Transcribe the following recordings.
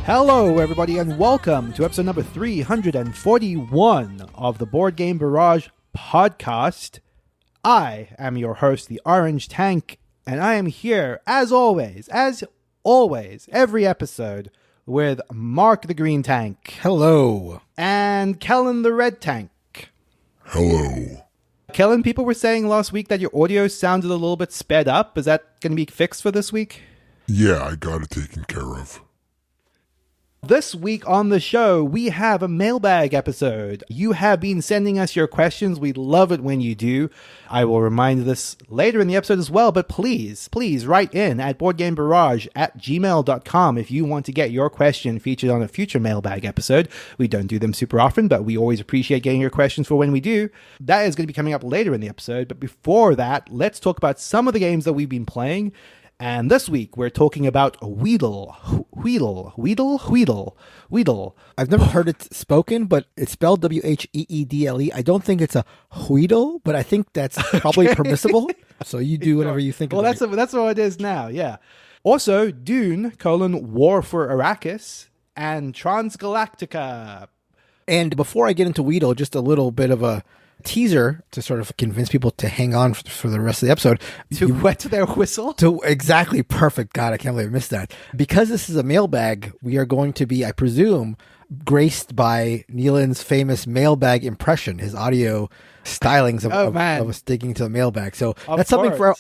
Hello, everybody, and welcome to episode number 341 of the Board Game Barrage podcast. I am your host, the Orange Tank, and I am here, as always, every episode, with Mark the Green Tank. Hello. And Kellen the Red Tank. Hello. Kellen, people were saying last week that your audio sounded a little bit sped up. Is that going to be fixed for this week? Yeah, I got it taken care of. This week on the show, we have a mailbag episode. You have been sending us your questions. We love it when you do. I will remind this later in the episode as well, but please write in at boardgamebarrage@gmail.com if you want to get your question featured on a future mailbag episode. We don't do them super often, but we always appreciate getting your questions for when we do. That is going to be coming up later in the episode, but before that, let's talk about some of the games that we've been playing. And this week, we're talking about Wheedle. I've never heard it spoken, but it's spelled W-H-E-E-D-L-E. I don't think it's a Wheedle, but I think that's probably permissible. So you do whatever you think about it. Well, that's what it is now, yeah. Also, Dune, War for Arrakis, and Transgalactica. And before I get into Wheedle, just a little bit of a teaser to sort of convince people to hang on for the rest of the episode. To wet their whistle? Exactly. Perfect. God, I can't believe I missed that. Because this is a mailbag, we are going to be, I presume, graced by Neelan's famous mailbag impression, his audio stylings of us digging to the mailbag. So that's something for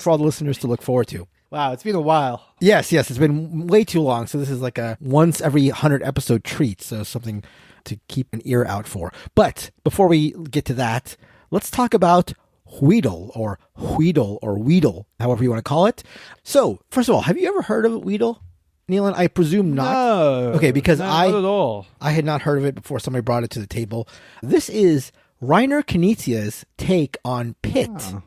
all the listeners to look forward to. Wow, it's been a while. Yes, it's been way too long. So this is like a once every 100 episode treat. So something to keep an ear out for. But before we get to that, let's talk about Wheedle, however you want to call it. So, first of all, have you ever heard of Wheedle, Neelan? I presume not. No. Okay, because not at all. I had not heard of it before somebody brought it to the table. This is Reiner Knizia's take on Pit. Oh.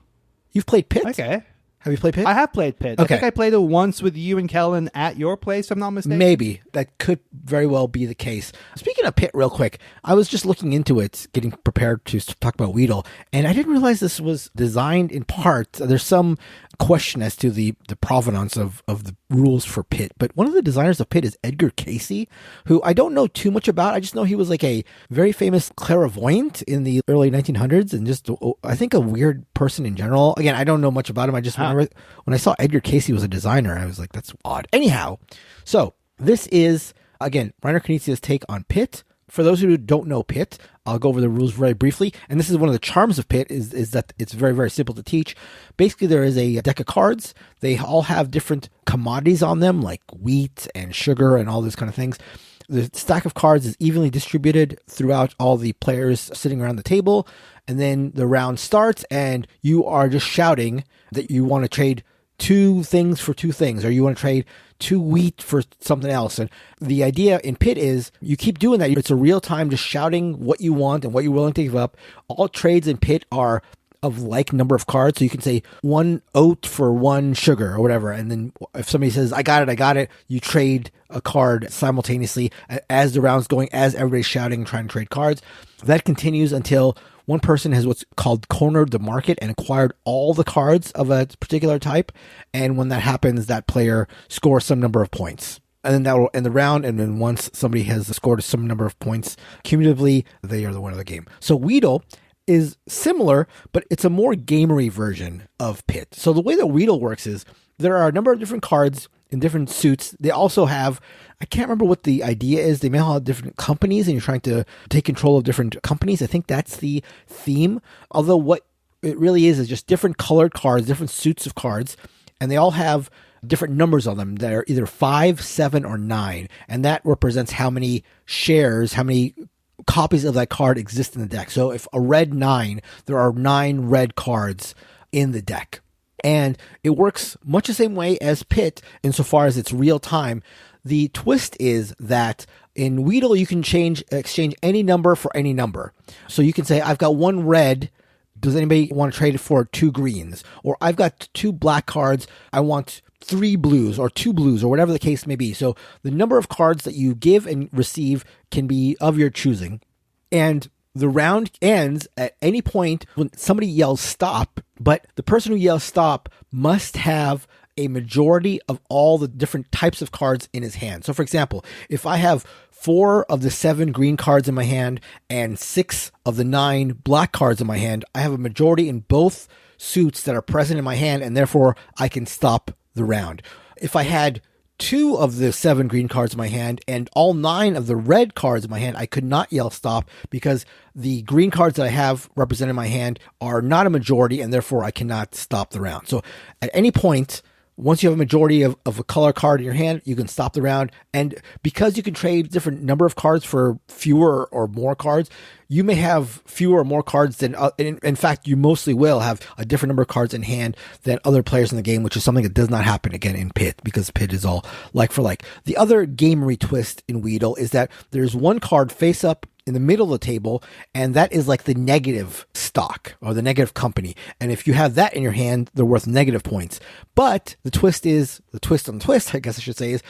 You've played Pit? Okay. Have you played Pit? I have played Pit. Okay. I think I played it once with you and Kellen at your place, if I'm not mistaken. Maybe. That could very well be the case. Speaking of Pit real quick, I was just looking into it, getting prepared to talk about Wheedle, and I didn't realize this was designed in part. There's some question as to the provenance of the rules for Pit, but one of the designers of Pit is Edgar Casey, who I don't know too much about. I just know he was like a very famous clairvoyant in the early 1900s and just, I think, a weird person in general. Again, I don't know much about him. I just remember when I saw Edgar Casey was a designer, I was like, that's odd. Anyhow, so this is, again, Reiner Knizia's take on Pit. For those who don't know Pit, I'll go over the rules very briefly. And this is one of the charms of Pit is that it's very, very simple to teach. Basically, there is a deck of cards. They all have different commodities on them, like wheat and sugar and all those kind of things. The stack of cards is evenly distributed throughout all the players sitting around the table. And then the round starts, and you are just shouting that you want to trade 2 things for 2 things, or you want to trade 2 wheat for something else. And the idea in Pit is you keep doing that. It's a real time just shouting what you want and what you're willing to give up. All trades in Pit are of like number of cards. So you can say 1 oat for 1 sugar or whatever. And then if somebody says, I got it, you trade a card simultaneously as the round's going, as everybody's shouting and trying to trade cards. That continues until one person has what's called cornered the market and acquired all the cards of a particular type. And when that happens, that player scores some number of points. And then that will end the round. And then once somebody has scored some number of points cumulatively, they are the winner of the game. So Wheedle is similar, but it's a more gamery version of Pit. So the way that Wheedle works is there are a number of different cards in different suits. They also have, I can't remember what the idea is. They may all have different companies and you're trying to take control of different companies. I think that's the theme. Although what it really is just different colored cards, different suits of cards, and they all have different numbers on them that are either 5, 7, or 9. And that represents how many shares, how many copies of that card exist in the deck. So if a red 9, there are 9 red cards in the deck. And it works much the same way as Pit insofar as it's real time. The twist is that in Wheedle, you can exchange any number for any number. So you can say, I've got 1 red. Does anybody want to trade it for 2 greens? Or I've got 2 black cards. I want 3 blues or 2 blues or whatever the case may be. So the number of cards that you give and receive can be of your choosing. And the round ends at any point when somebody yells stop, but the person who yells stop must have a majority of all the different types of cards in his hand. So for example, if I have 4 of the 7 green cards in my hand and 6 of the 9 black cards in my hand, I have a majority in both suits that are present in my hand, and therefore I can stop the round. If I had 2 of the 7 green cards in my hand and all 9 of the red cards in my hand, I could not yell stop because the green cards that I have represented in my hand are not a majority, and therefore I cannot stop the round. So at any point, once you have a majority of a color card in your hand, you can stop the round. And because you can trade different number of cards for fewer or more cards, you may have fewer or more cards than, in fact, you mostly will have a different number of cards in hand than other players in the game, which is something that does not happen again in Pit, because Pit is all like for like. The other gamery twist in Wheedle is that there's one card face up in the middle of the table, and that is like the negative stock or the negative company. And if you have that in your hand, they're worth negative points. But the twist on the twist, I guess I should say, is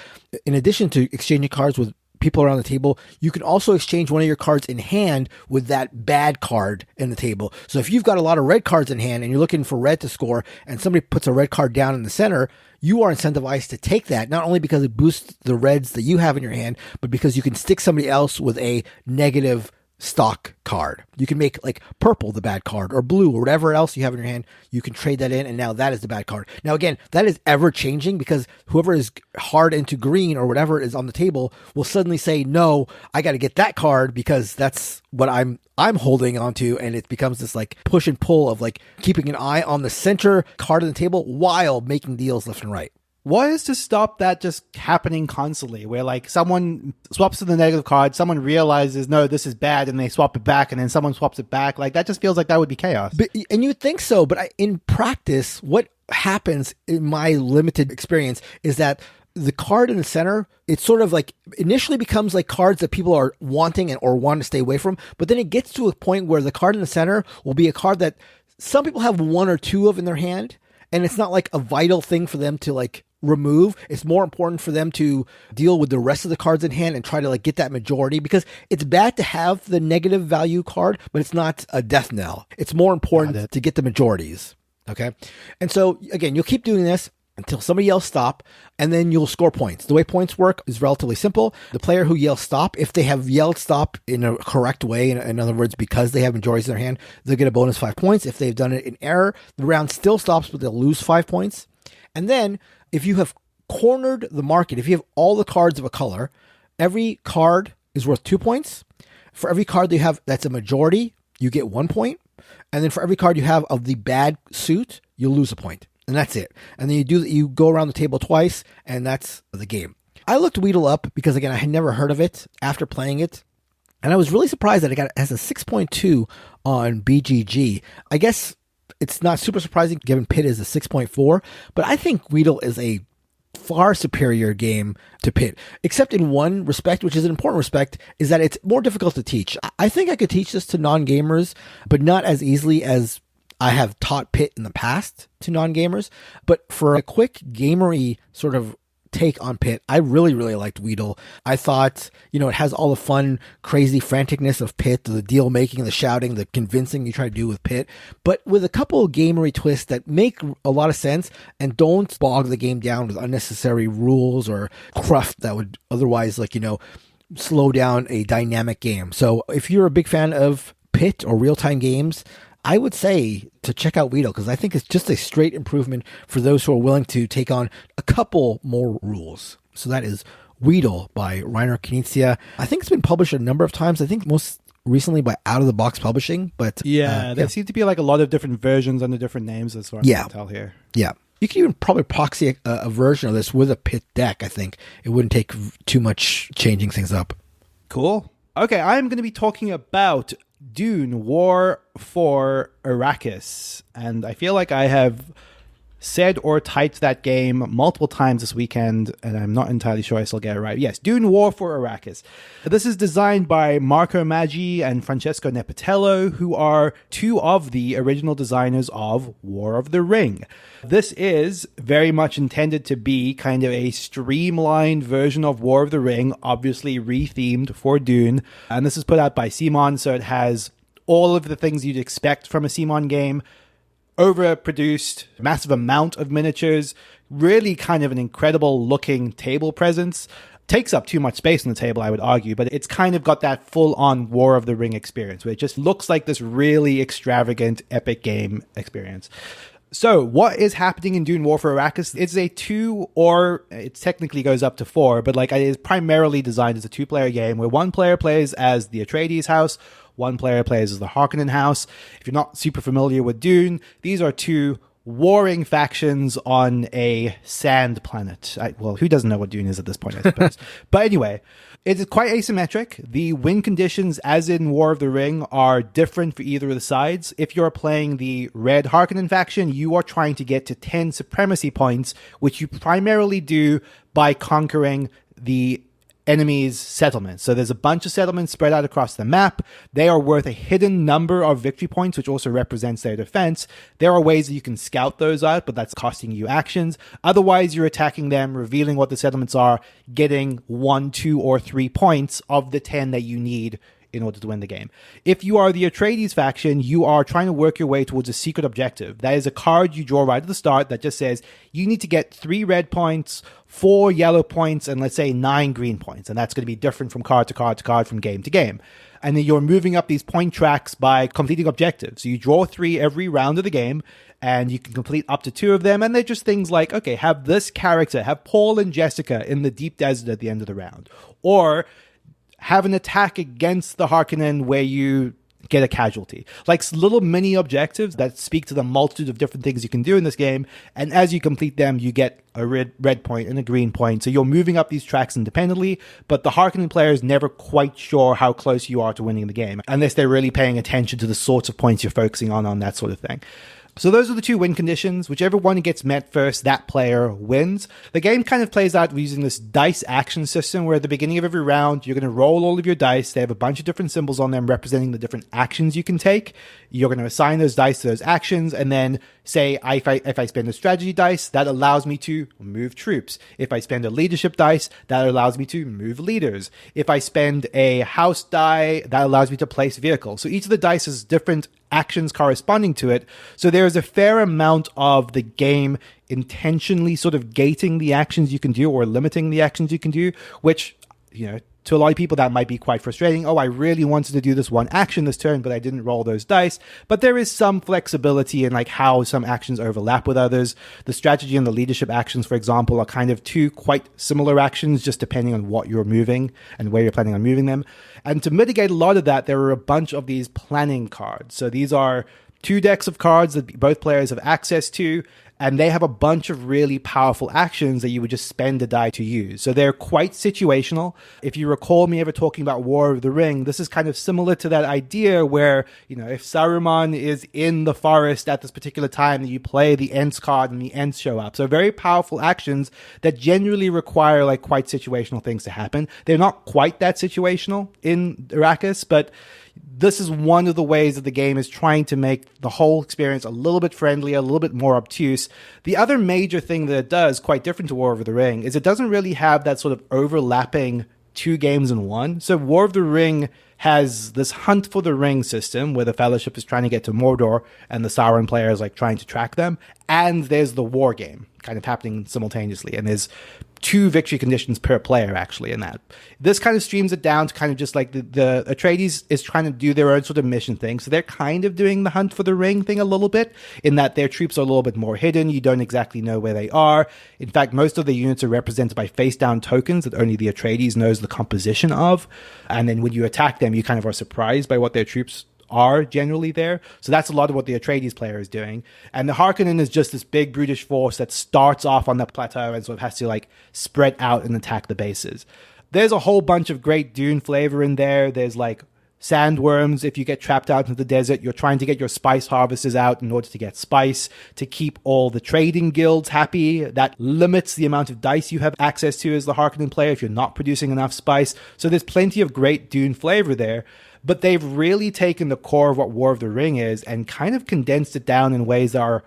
in addition to exchanging cards with people around the table, you can also exchange one of your cards in hand with that bad card in the table. So if you've got a lot of red cards in hand and you're looking for red to score, and somebody puts a red card down in the center, you are incentivized to take that, not only because it boosts the reds that you have in your hand, but because you can stick somebody else with a negative stock card. You can make like purple the bad card, or blue, or whatever else you have in your hand. You can trade that in, and now that is the bad card. Now again, that is ever changing, because whoever is hard into green or whatever is on the table will suddenly say, no, I got to get that card because that's what I'm holding onto. And it becomes this like push and pull of like keeping an eye on the center card on the table while making deals left and right. What is to stop that just happening constantly, where like someone swaps to the negative card, someone realizes, no, this is bad, and they swap it back, and then someone swaps it back? Like, that just feels like that would be chaos. And you would think so, but in practice, what happens in my limited experience is that the card in the center, it sort of like initially becomes like cards that people are wanting or want to stay away from, but then it gets to a point where the card in the center will be a card that some people have 1 or 2 of in their hand, and it's not like a vital thing for them to like remove. It's more important for them to deal with the rest of the cards in hand and try to like get that majority, because it's bad to have the negative value card, but it's not a death knell. It's more important to get the majorities. Okay. And so again, you'll keep doing this until somebody yells stop, and then you'll score points. The way points work is relatively simple. The player who yells stop, if they have yelled stop in a correct way, in other words, because they have majorities in their hand, they'll get a bonus 5 points. If they've done it in error, the round still stops, but they'll lose 5 points. And then if you have cornered the market, if you have all the cards of a color, every card is worth 2 points. For every card that you have that's a majority, you get 1 point. And then for every card you have of the bad suit, you'll lose a point. And that's it. And then you go around the table twice, and that's the game. I looked Wheedle up because, again, I had never heard of it after playing it. And I was really surprised that it has a 6.2 on BGG. I guess it's not super surprising given Pit is a 6.4, but I think Wheedle is a far superior game to Pit, except in one respect, which is an important respect, is that it's more difficult to teach. I think I could teach this to non-gamers, but not as easily as I have taught Pit in the past to non-gamers. But for a quick gamery sort of take on Pit, I really, really liked Wheedle. I thought, it has all the fun, crazy franticness of Pit, the deal making, the shouting, the convincing you try to do with Pit, but with a couple of gamery twists that make a lot of sense and don't bog the game down with unnecessary rules or cruft that would otherwise, slow down a dynamic game. So if you're a big fan of Pit or real-time games, I would say to check out Wheedle, because I think it's just a straight improvement for those who are willing to take on a couple more rules. So that is Wheedle by Reiner Knizia. I think it's been published a number of times. I think most recently by Out of the Box Publishing. But there seem to be like a lot of different versions under different names, as far as I can tell here. Yeah. You can even probably proxy a version of this with a Pit deck, I think. It wouldn't take too much changing things up. Cool. Okay, I'm going to be talking about Dune, War for Arrakis. And I feel like I have said or typed that game multiple times this weekend, and I'm not entirely sure I still get it right. Yes, Dune, War for Arrakis. This is designed by Marco Maggi and Francesco Nepitello, who are 2 of the original designers of War of the Ring. This is very much intended to be kind of a streamlined version of War of the Ring, obviously rethemed for Dune. And this is put out by Simon, so it has all of the things you'd expect from a Simon game. Overproduced, massive amount of miniatures, really kind of an incredible looking table presence. Takes up too much space on the table, I would argue, but it's kind of got that full-on War of the Ring experience where it just looks like this really extravagant, epic game experience. So what is happening in Dune War for Arrakis? It's a 2, or it technically goes up to 4, but like it is primarily designed as a 2-player game where one player plays as the Atreides house, one player plays as the Harkonnen house. If you're not super familiar with Dune, these are 2 warring factions on a sand planet. Well, who doesn't know what Dune is at this point, I suppose. But anyway, it is quite asymmetric. The win conditions, as in War of the Ring, are different for either of the sides. If you're playing the Red Harkonnen faction, you are trying to get to 10 supremacy points, which you primarily do by conquering the enemies' settlements. So there's a bunch of settlements spread out across the map. They are worth a hidden number of victory points, which also represents their defense. There are ways that you can scout those out, but that's costing you actions. Otherwise, you're attacking them, revealing what the settlements are, getting 1, 2, or 3 points of the 10 that you need in order to win the game. If you are the Atreides faction, you are trying to work your way towards a secret objective. That is a card you draw right at the start that just says you need to get 3 red points, 4 yellow points, and let's say 9 green points. And that's going to be different from card to card to card, from game to game. And then you're moving up these point tracks by completing objectives. So you draw 3 every round of the game, and you can complete up to 2 of them. And they're just things like, okay, have this character, have Paul and Jessica in the deep desert at the end of the round. Or have an attack against the Harkonnen where you get a casualty. Like little mini objectives that speak to the multitude of different things you can do in this game. And as you complete them, you get a red point and a green point. So you're moving up these tracks independently, but the Harkonnen player is never quite sure how close you are to winning the game, unless they're really paying attention to the sorts of points you're focusing on that sort of thing. So those are the 2 win conditions. Whichever one gets met first, that player wins. The game kind of plays out using this dice action system where at the beginning of every round, you're going to roll all of your dice. They have a bunch of different symbols on them representing the different actions you can take. You're going to assign those dice to those actions and then say, if I spend a strategy dice, that allows me to move troops. If I spend a leadership dice, that allows me to move leaders. If I spend a house die, that allows me to place vehicles. So each of the dice has different actions corresponding to it. So there's a fair amount of the game intentionally sort of gating the actions you can do or limiting the actions you can do, which, you know, to a lot of people that might be quite frustrating. Oh, I really wanted to do this one action this turn, but I didn't roll those dice. But there is some flexibility in like how some actions overlap with others. The strategy and the leadership actions, for example, are kind of 2 quite similar actions, just depending on what you're moving and where you're planning on moving them. And to mitigate a lot of that, there are a bunch of these planning cards. So these are 2 decks of cards that both players have access to, and they have a bunch of really powerful actions that you would just spend a die to use. So they're quite situational. If you recall me ever talking about War of the Ring, this is kind of similar to that idea where, you know, if Saruman is in the forest at this particular time, you play the Ents card and the Ents show up. So very powerful actions that generally require like quite situational things to happen. They're not quite that situational in Arrakis, but this is one of the ways that the game is trying to make the whole experience a little bit friendlier, a little bit more obtuse. The other major thing that it does, quite different to War of the Ring, is it doesn't really have that sort of overlapping 2 games in one. So War of the Ring has this hunt for the ring system where the Fellowship is trying to get to Mordor and the Sauron player is like trying to track them. And there's the war game kind of happening simultaneously. And there's 2 victory conditions per player actually in that. This kind of streams it down to kind of just like the Atreides is trying to do their own sort of mission thing. So they're kind of doing the hunt for the ring thing a little bit in that their troops are a little bit more hidden. You don't exactly know where they are. In fact, most of the units are represented by face down tokens that only the Atreides knows the composition of. And then when you attack them, you kind of are surprised by what their troops are generally there. So that's a lot of what the Atreides player is doing. And the Harkonnen is just this big brutish force that starts off on the plateau and sort of has to like spread out and attack the bases. There's a whole bunch of great Dune flavor in there. There's like sandworms. If you get trapped out into the desert, you're trying to get your spice harvesters out in order to get spice, to keep all the trading guilds happy. That limits the amount of dice you have access to as the Harkonnen player if you're not producing enough spice. So there's plenty of great Dune flavor there. But they've really taken the core of what War of the Ring is and kind of condensed it down in ways that are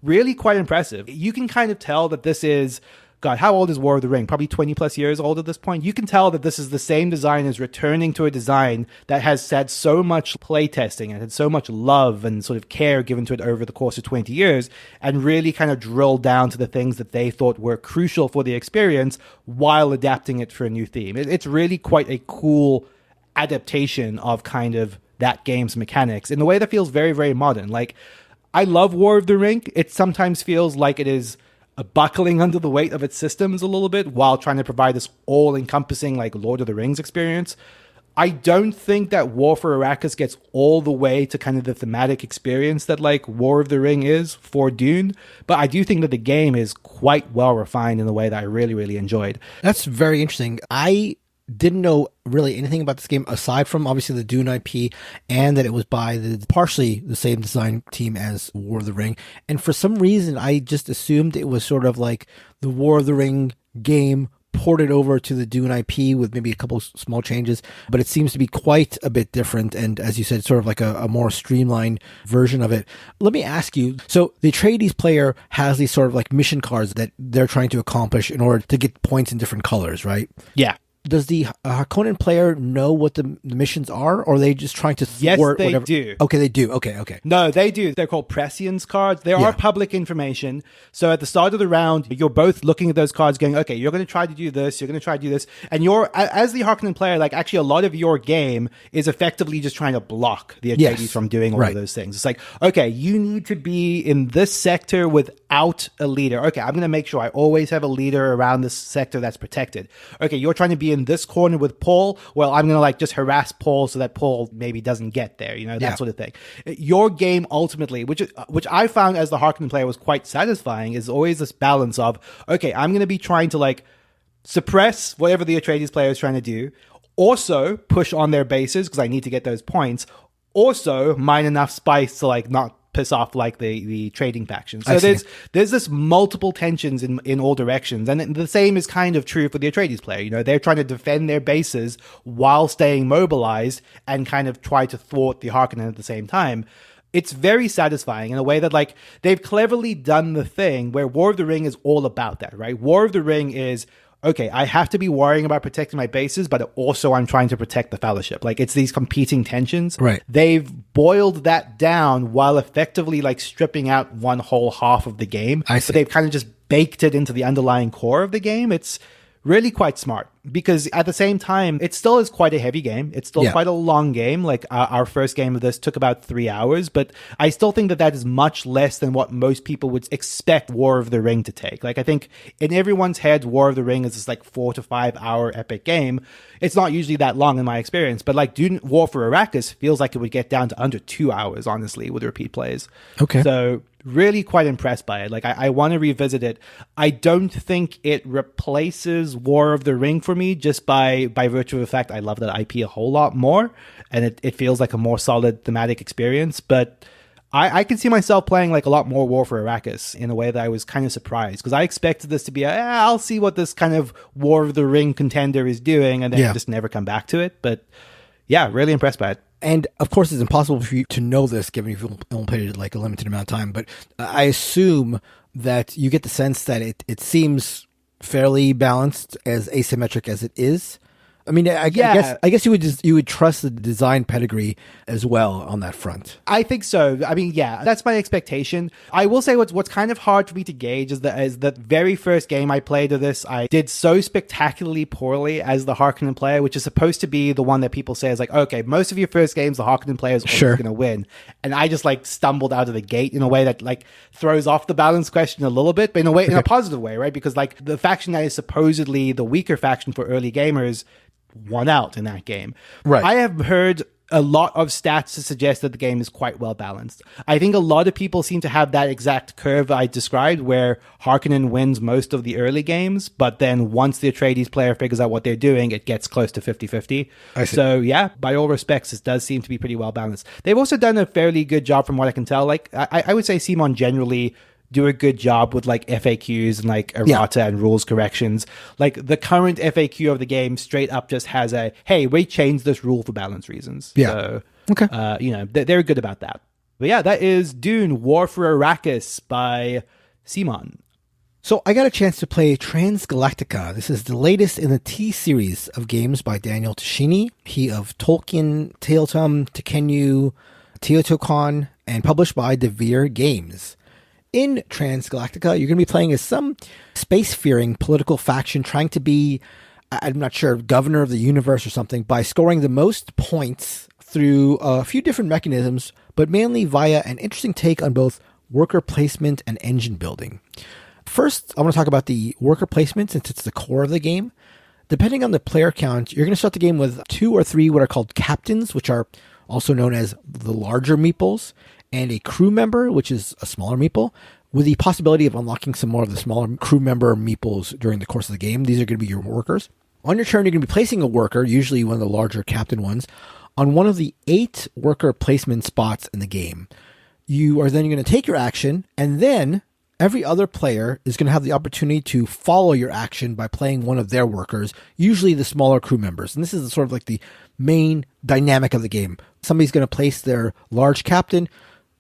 really quite impressive. You can kind of tell that this is God, how old is War of the Ring? Probably 20 plus years old at this point. You can tell that this is the same designers returning to a design that has had so much playtesting and had so much love and sort of care given to it over the course of 20 years, and really kind of drilled down to the things that they thought were crucial for the experience while adapting it for a new theme. It's really quite a cool adaptation of kind of that game's mechanics in a way that feels very, very modern. Like, I love War of the Ring. It sometimes feels like it is buckling under the weight of its systems a little bit while trying to provide this all-encompassing like Lord of the Rings experience. I don't think that War for Arrakis gets all the way to kind of the thematic experience that like War of the Ring is for Dune, but I do think that the game is quite well refined in a way that I really, really enjoyed. That's very interesting. I didn't know really anything about this game aside from obviously the Dune IP and that it was by partially the same design team as War of the Ring. And for some reason, I just assumed it was sort of like the War of the Ring game ported over to the Dune IP with maybe a couple small changes, but it seems to be quite a bit different. And as you said, sort of like a more streamlined version of it. Let me ask you, so the Atreides player has these sort of like mission cards that they're trying to accomplish in order to get points in different colors, right? Yeah. Does the Harkonnen player know what the missions are, or are they just trying to thwart Yes, they whatever? do. Okay, they do. Okay. No, they do. They're called prescience cards. They are public information. So at the start of the round, you're both looking at those cards going, okay, you're going to try to do this, you're going to try to do this. And you're, as the Harkonnen player, like actually a lot of your game is effectively just trying to block the Atreides from doing all of those things. It's like, okay, you need to be in this sector without a leader. Okay, I'm going to make sure I always have a leader around this sector that's protected. Okay, you're trying to be in this corner with Paul. Well, I'm going to like just harass Paul so that Paul maybe doesn't get there, you know, that sort of thing. Your game ultimately, which I found as the Harkonnen player was quite satisfying, is always this balance of, okay, I'm going to be trying to like suppress whatever the Atreides player is trying to do, also push on their bases because I need to get those points, also mine enough spice to like not piss off like the trading faction. So there's this multiple tensions in all directions, and the same is kind of true for the Atreides player. You know, they're trying to defend their bases while staying mobilized and kind of try to thwart the Harkonnen at the same time. It's very satisfying in a way that like they've cleverly done the thing where War of the Ring is all about that, right? War of the Ring is, okay, I have to be worrying about protecting my bases, but also I'm trying to protect the Fellowship. Like, it's these competing tensions. Right. They've boiled that down while effectively, like, stripping out one whole half of the game. I see. But they've kind of just baked it into the underlying core of the game. It's really quite smart because at the same time, it still is quite a heavy game. It's still quite a long game. Like our first game of this took about 3 hours, but I still think that is much less than what most people would expect War of the Ring to take. Like, I think in everyone's head, War of the Ring is this like 4 to 5 hour epic game. It's not usually that long in my experience, but like Dune War for Arrakis feels like it would get down to under 2 hours, honestly, with repeat plays. Okay. So really quite impressed by it. Like, I want to revisit it. I don't think it replaces War of the Ring for me just by virtue of the fact I love that IP a whole lot more, and it feels like a more solid thematic experience. But I can see myself playing like a lot more War for Arrakis in a way that I was kind of surprised, because I expected this to be I'll see what this kind of War of the Ring contender is doing, and then just never come back to it. But yeah, really impressed by it. And of course, it's impossible for you to know this given you've only played it like a limited amount of time. But I assume that you get the sense that it seems fairly balanced, as asymmetric as it is. I mean, I guess you would trust the design pedigree as well on that front. I think so. I mean, yeah, that's my expectation. I will say what's kind of hard for me to gauge is that very first game I played of this, I did so spectacularly poorly as the Harkonnen player, which is supposed to be the one that people say is like, okay, most of your first games, the Harkonnen player is always going to win. And I just like stumbled out of the gate in a way that like throws off the balance question a little bit, but in a way, in a positive way, right? Because like the faction that is supposedly the weaker faction for early gamers won out in that game. Right. I have heard a lot of stats to suggest that the game is quite well balanced. I think a lot of people seem to have that exact curve I described, where Harkonnen wins most of the early games, but then once the Atreides player figures out what they're doing, it gets close to 50-50. So yeah, by all respects, it does seem to be pretty well balanced. They've also done a fairly good job from what I can tell. Like, I would say Simon generally do a good job with like FAQs and like errata and rules corrections. Like the current FAQ of the game straight up just has hey, we changed this rule for balance reasons. Yeah. So, you know, they're good about that. But yeah, that is Dune War for Arrakis by Simon. So I got a chance to play Transgalactica. This is the latest in the T-series of games by Daniel Tascini. He of Tolkien, Teotum, Tekenyu, Teotihuacan, and published by Devere Games. In Transgalactica, you're going to be playing as some space-fearing political faction trying to be, I'm not sure, governor of the universe or something, by scoring the most points through a few different mechanisms, but mainly via an interesting take on both worker placement and engine building. First, I want to talk about the worker placement since it's the core of the game. Depending on the player count, you're going to start the game with 2 or 3 what are called captains, which are also known as the larger meeples, and a crew member, which is a smaller meeple, with the possibility of unlocking some more of the smaller crew member meeples during the course of the game. These are going to be your workers. On your turn, you're going to be placing a worker, usually one of the larger captain ones, on one of the 8 worker placement spots in the game. You are then going to take your action, and then every other player is going to have the opportunity to follow your action by playing one of their workers, usually the smaller crew members. And this is sort of like the main dynamic of the game. Somebody's going to place their large captain,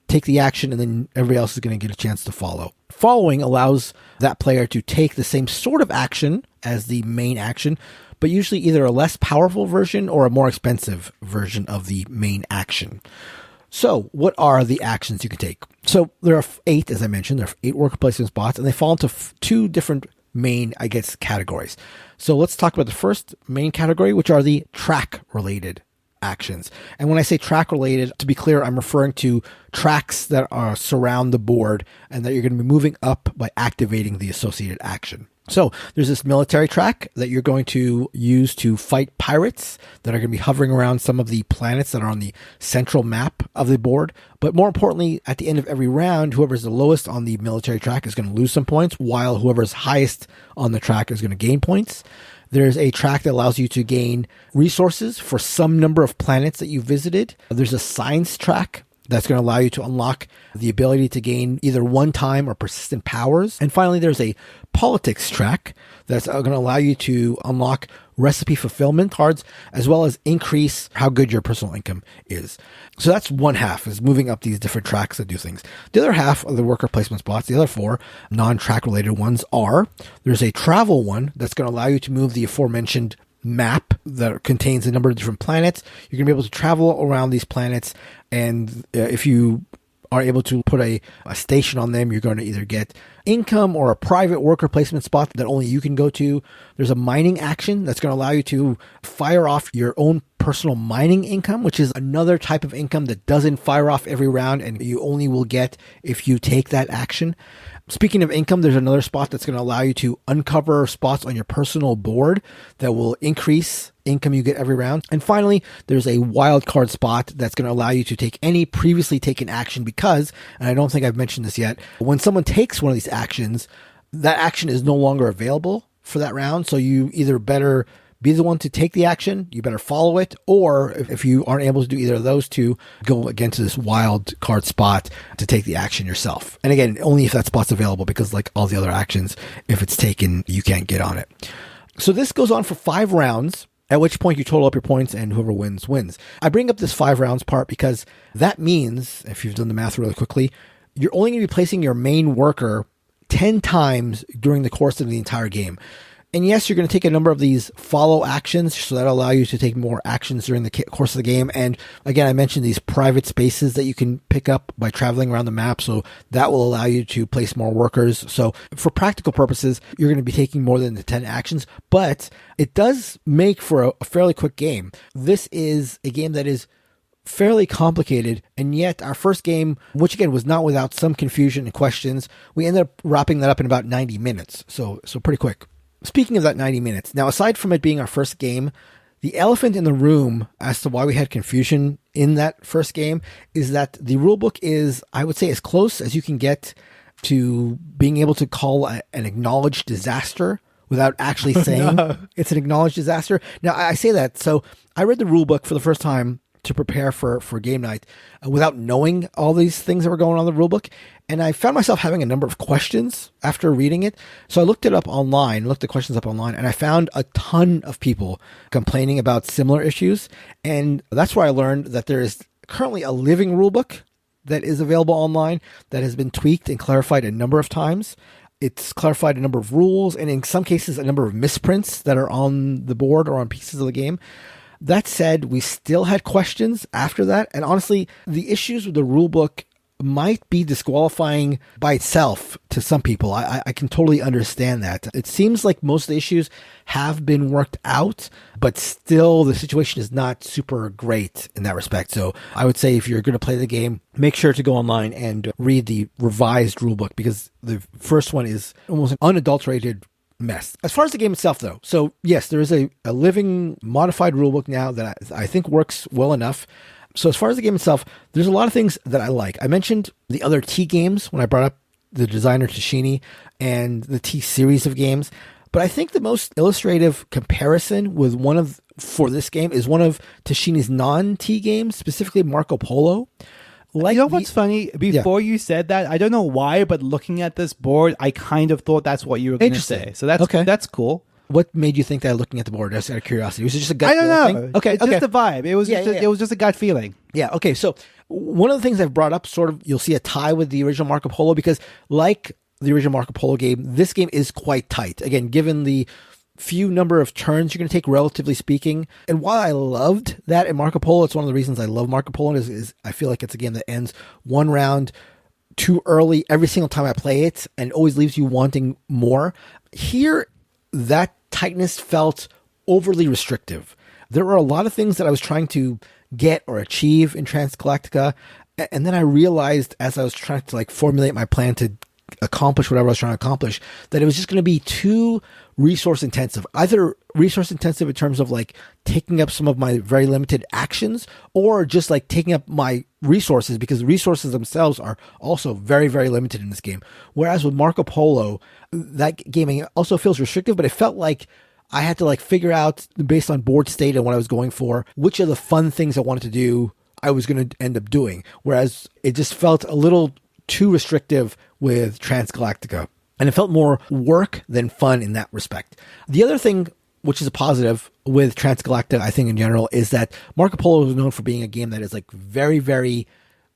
take the action, and then everybody else is going to get a chance to follow. Following allows that player to take the same sort of action as the main action, but usually either a less powerful version or a more expensive version of the main action. So what are the actions you can take? So there are 8, as I mentioned. There are 8 worker placement spots, and they fall into 2 different main, categories. So let's talk about the first main category, which are the track-related actions. And when I say track-related, to be clear, I'm referring to tracks that surround the board and that you're going to be moving up by activating the associated action. So there's this military track that you're going to use to fight pirates that are going to be hovering around some of the planets that are on the central map of the board. But more importantly, at the end of every round, whoever's the lowest on the military track is going to lose some points, while whoever's highest on the track is going to gain points. There's a track that allows you to gain resources for some number of planets that you visited. There's a science track that's going to allow you to unlock the ability to gain either one-time or persistent powers. And finally, there's a politics track that's going to allow you to unlock recipe fulfillment cards, as well as increase how good your personal income is. So that's one half, is moving up these different tracks that do things. The other half of the worker placement spots, the other 4 non-track related ones are, there's a travel one that's going to allow you to move the aforementioned map that contains a number of different planets. You're going to be able to travel around these planets, and if you are able to put a station on them, you're going to either get income or a private worker placement spot that only you can go to. There's a mining action that's going to allow you to fire off your own personal mining income, which is another type of income that doesn't fire off every round and you only will get if you take that action. Speaking of income, there's another spot that's going to allow you to uncover spots on your personal board that will increase income you get every round. And finally, there's a wild card spot that's going to allow you to take any previously taken action because, and I don't think I've mentioned this yet, when someone takes one of these actions, that action is no longer available for that round. So you either better be the one to take the action, you better follow it, or if you aren't able to do either of those two, go again to this wild card spot to take the action yourself. And again, only if that spot's available, because like all the other actions, if it's taken, you can't get on it. So this goes on for 5 rounds, at which point you total up your points and whoever wins, wins. I bring up this 5 rounds part because that means, if you've done the math really quickly, you're only going to be placing your main worker 10 times during the course of the entire game. And yes, you're going to take a number of these follow actions, so that'll allow you to take more actions during the course of the game. And again, I mentioned these private spaces that you can pick up by traveling around the map, so that will allow you to place more workers. So for practical purposes, you're going to be taking more than the 10 actions, but it does make for a fairly quick game. This is a game that is fairly complicated, and yet our first game, which again was not without some confusion and questions, we ended up wrapping that up in about 90 minutes. So pretty quick. Speaking of that 90 minutes, now aside from it being our first game, the elephant in the room as to why we had confusion in that first game is that the rulebook is, I would say, as close as you can get to being able to call an acknowledged disaster without actually saying it's an acknowledged disaster. Now, I say that, so I read the rulebook for the first time to prepare for game night without knowing all these things that were going on in the rulebook. And I found myself having a number of questions after reading it. So I looked the questions up online, and I found a ton of people complaining about similar issues. And that's where I learned that there is currently a living rulebook that is available online that has been tweaked and clarified a number of times. It's clarified a number of rules, and in some cases, a number of misprints that are on the board or on pieces of the game. That said, we still had questions after that. And honestly, the issues with the rulebook might be disqualifying by itself to some people. I can totally understand that. It seems like most of the issues have been worked out, but still the situation is not super great in that respect. So I would say if you're going to play the game, make sure to go online and read the revised rulebook, because the first one is almost an unadulterated mess. As far as the game itself, though, so yes, there is a living modified rulebook now that I think works well enough. So as far as the game itself, there's a lot of things that I like. I mentioned the other T games when I brought up the designer Tashini and the T series of games, but I think the most illustrative comparison with for this game is one of Tashini's non-T games, specifically Marco Polo. Like, you know what's funny? Before you said that, I don't know why, but looking at this board, I kind of thought that's what you were going to say. So that's cool. What made you think that looking at the board? Just out of curiosity. Was it just a gut I don't know. thing? Okay. It's just a vibe. It was it was just a gut feeling. Yeah. Okay. So one of the things I've brought up, sort of, you'll see a tie with the original Marco Polo, because like the original Marco Polo game, this game is quite tight. Again, given the few number of turns you're going to take, relatively speaking. And while I loved that in Marco Polo, it's one of the reasons I love Marco Polo is I feel like it's a game that ends one round too early every single time I play it and always leaves you wanting more. Here, that tightness felt overly restrictive. There were a lot of things that I was trying to get or achieve in Transgalactica, and then I realized as I was trying to formulate my plan to accomplish whatever I was trying to accomplish, that it was just going to be too resource intensive. Either resource intensive in terms of taking up some of my very limited actions, or just taking up my resources, because the resources themselves are also very, very limited in this game. Whereas with Marco Polo, that gaming also feels restrictive, but it felt like I had to figure out, based on board state and what I was going for, which of the fun things I wanted to do I was going to end up doing. Whereas it just felt a little too restrictive with Transgalactica, and it felt more work than fun in that respect. The other thing, which is a positive with Transgalactica, I think in general, is that Marco Polo is known for being a game that is very, very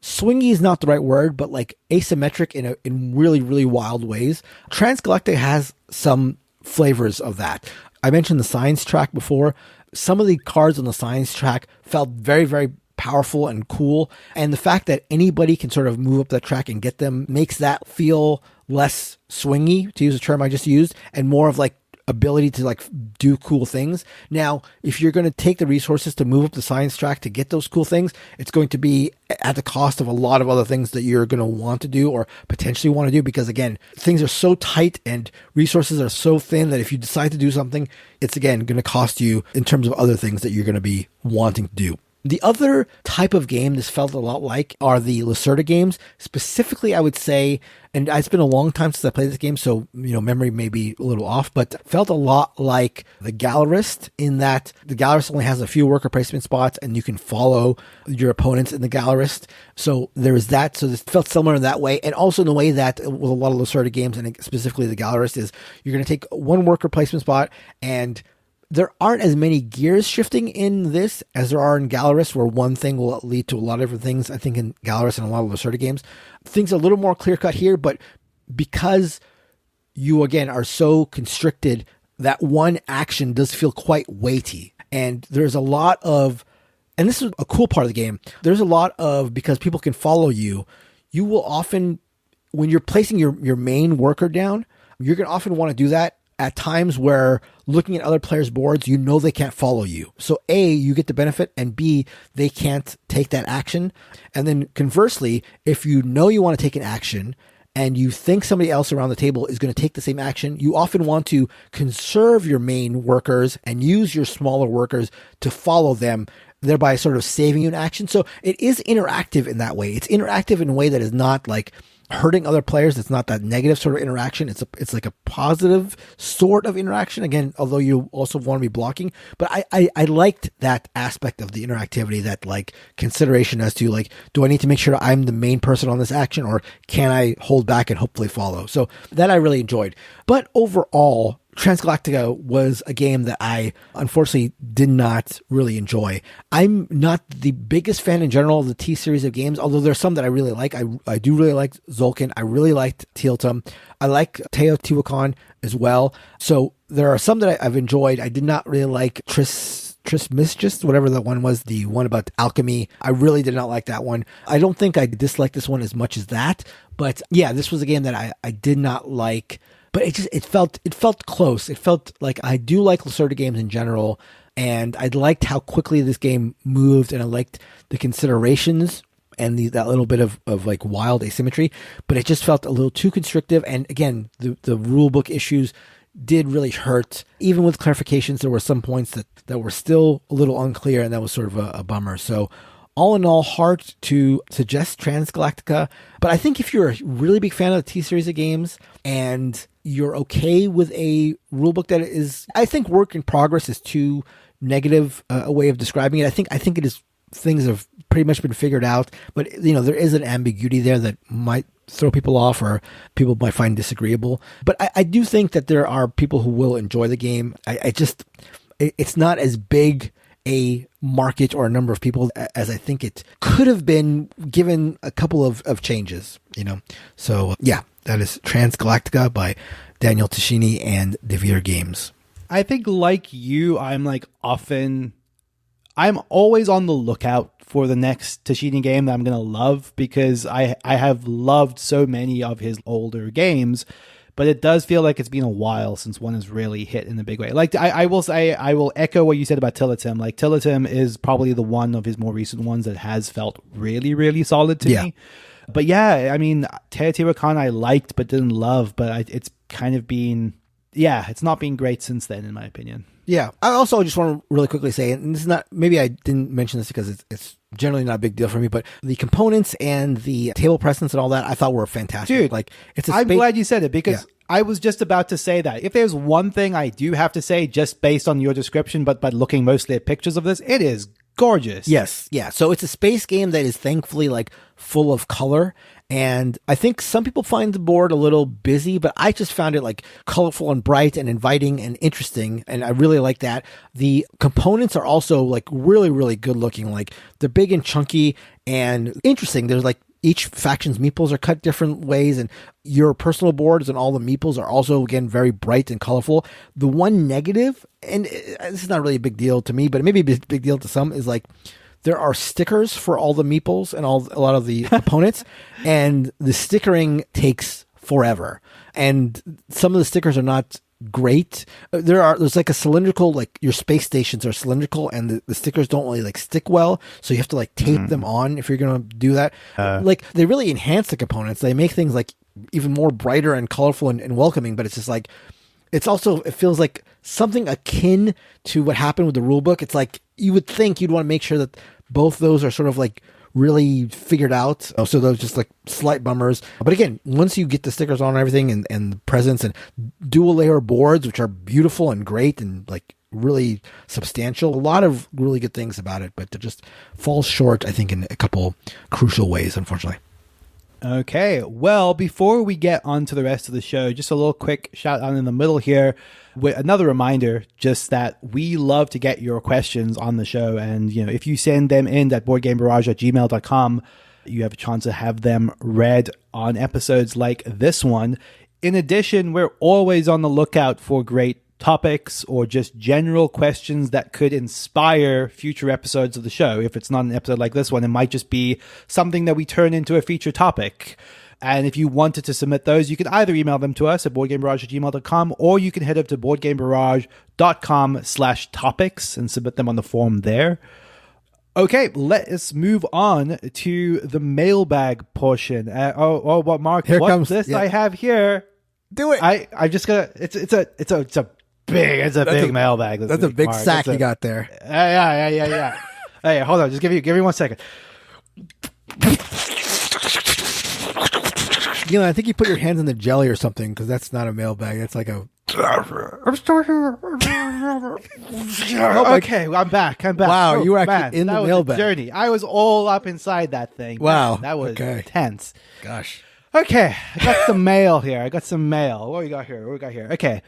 swingy is not the right word, but asymmetric in really, really wild ways. Transgalactica has some flavors of that. I mentioned the science track before. Some of the cards on the science track felt very, very powerful and cool. And the fact that anybody can sort of move up that track and get them makes that feel less swingy, to use a term I just used, and more of ability to do cool things. Now, if you're going to take the resources to move up the science track to get those cool things, it's going to be at the cost of a lot of other things that you're going to want to do or potentially want to do, because again, things are so tight and resources are so thin that if you decide to do something, it's again going to cost you in terms of other things that you're going to be wanting to do. The other type of game this felt a lot like are the Lacerda games. Specifically, I would say, and it's been a long time since I played this game, so memory may be a little off, but felt a lot like the Gallerist, in that the Gallerist only has a few worker placement spots and you can follow your opponents in the Gallerist. So there is that. So this felt similar in that way, and also in the way that with a lot of Lacerda games, and specifically the Gallerist, is you're going to take one worker placement spot, and there aren't as many gears shifting in this as there are in Gallerist, where one thing will lead to a lot of different things. I think in Gallerist and a lot of Lacerda games, things are a little more clear-cut here, but because you, again, are so constricted, that one action does feel quite weighty. And there's a lot of, and this is a cool part of the game, there's a lot of, because people can follow you, you will often, when you're placing your main worker down, you're going to often want to do that at times where looking at other players' boards, they can't follow you. So A, you get the benefit, and B, they can't take that action. And then conversely, if you want to take an action and you think somebody else around the table is going to take the same action, you often want to conserve your main workers and use your smaller workers to follow them, thereby sort of saving you an action. So it is interactive in that way. It's interactive in a way that is not hurting other players. It's not that negative sort of interaction. It's like a positive sort of interaction. Again, although you also want to be blocking, but I liked that aspect of the interactivity, that consideration as to do I need to make sure I'm the main person on this action, or can I hold back and hopefully follow? So that I really enjoyed. But overall, Transgalactica was a game that I unfortunately did not really enjoy. I'm not the biggest fan in general of the T series of games, although there's some that I really like. I do really like Zolkin. I really liked Teal'c. I like Teotihuacan as well. So there are some that I've enjoyed. I did not really like Trismegistus, whatever that one was, the one about alchemy. I really did not like that one. I don't think I disliked this one as much as that. But yeah, this was a game that I did not like. But it felt close. It felt like I do like Lacerda games in general, and I liked how quickly this game moved, and I liked the considerations and that little bit of like wild asymmetry. But it just felt a little too constrictive. And again, the rule book issues did really hurt. Even with clarifications, there were some points that were still a little unclear, and that was sort of a bummer. So all in all, hard to suggest Transgalactica. But I think if you're a really big fan of the T-series of games and you're okay with a rulebook that is, I think work in progress is too negative a way of describing it. I think it is, things have pretty much been figured out, but there is an ambiguity there that might throw people off or people might find disagreeable. But I do think that there are people who will enjoy the game. It's not as big a market or a number of people as I think it could have been given a couple of changes, So yeah, that is Transgalactica by Daniel Tashini and Devere Games. I think like you, I'm always on the lookout for the next Tashini game that I'm going to love, because I have loved so many of his older games, but it does feel like it's been a while since one has really hit in a big way. Like I will echo what you said about Teal'c. Like Teal'c is probably the one of his more recent ones that has felt really, really solid to me. But yeah, I mean, Teotihuacan I liked but didn't love, but it's kind of been, it's not been great since then, in my opinion. Yeah. I also just want to really quickly say, and this is not, maybe I didn't mention this because it's generally not a big deal for me, but the components and the table presence and all that I thought were fantastic. Dude, like I'm glad you said it, because I was just about to say that. If there's one thing I do have to say, just based on your description, but by looking mostly at pictures of this, it is gorgeous. Yes. Yeah. So it's a space game that is thankfully like full of color. And I think some people find the board a little busy, but I just found it like colorful and bright and inviting and interesting. And I really like that. The components are also like really, really good looking. Like they're big and chunky and interesting. There's like each faction's meeples are cut different ways, and your personal boards and all the meeples are also, again, very bright and colorful. The one negative, and this is not really a big deal to me, but it may be a big deal to some, is like there are stickers for all the meeples and a lot of the opponents, and the stickering takes forever. And some of the stickers are not great. There's like a cylindrical, like your space stations are cylindrical, and the stickers don't really like stick well, so you have to like tape them on if you're gonna do that. Like they really enhance the components. They make things like even more brighter and colorful and welcoming, but it's just like it feels like something akin to what happened with the rule book. It's like you would think you'd want to make sure that both those are sort of like really figured out. So those just like slight bummers. But again, once you get the stickers on and everything and the presents and dual layer boards, which are beautiful and great and like really substantial, a lot of really good things about it, but it just falls short, I think, in a couple crucial ways, unfortunately. Okay, well, before we get on to the rest of the show, just a little quick shout out in the middle here with another reminder, just that we love to get your questions on the show. And, if you send them in at boardgamebarrage@gmail.com, you have a chance to have them read on episodes like this one. In addition, we're always on the lookout for great topics or just general questions that could inspire future episodes of the show. If it's not an episode like this one, it might just be something that we turn into a feature topic. And if you wanted to submit those, you can either email them to us at boardgamebarrage@gmail.com, or you can head up to boardgamebarrage.com/topics and submit them on the form there. Okay, let's move on to the mailbag portion. What, Mark? Here what's comes this I have here? Do it. I just got it's a big mailbag. That's a big sack you got there. Yeah. Hey, hold on. Just give me 1 second. I think you put your hands in the jelly or something, because that's not a mailbag. It's like a... I'm still here. Okay, I'm back. Wow, you were actually in the mailbag. Journey. I was all up inside that thing. Wow. That was tense. Gosh. Okay, I got some mail here. What we got here? Okay.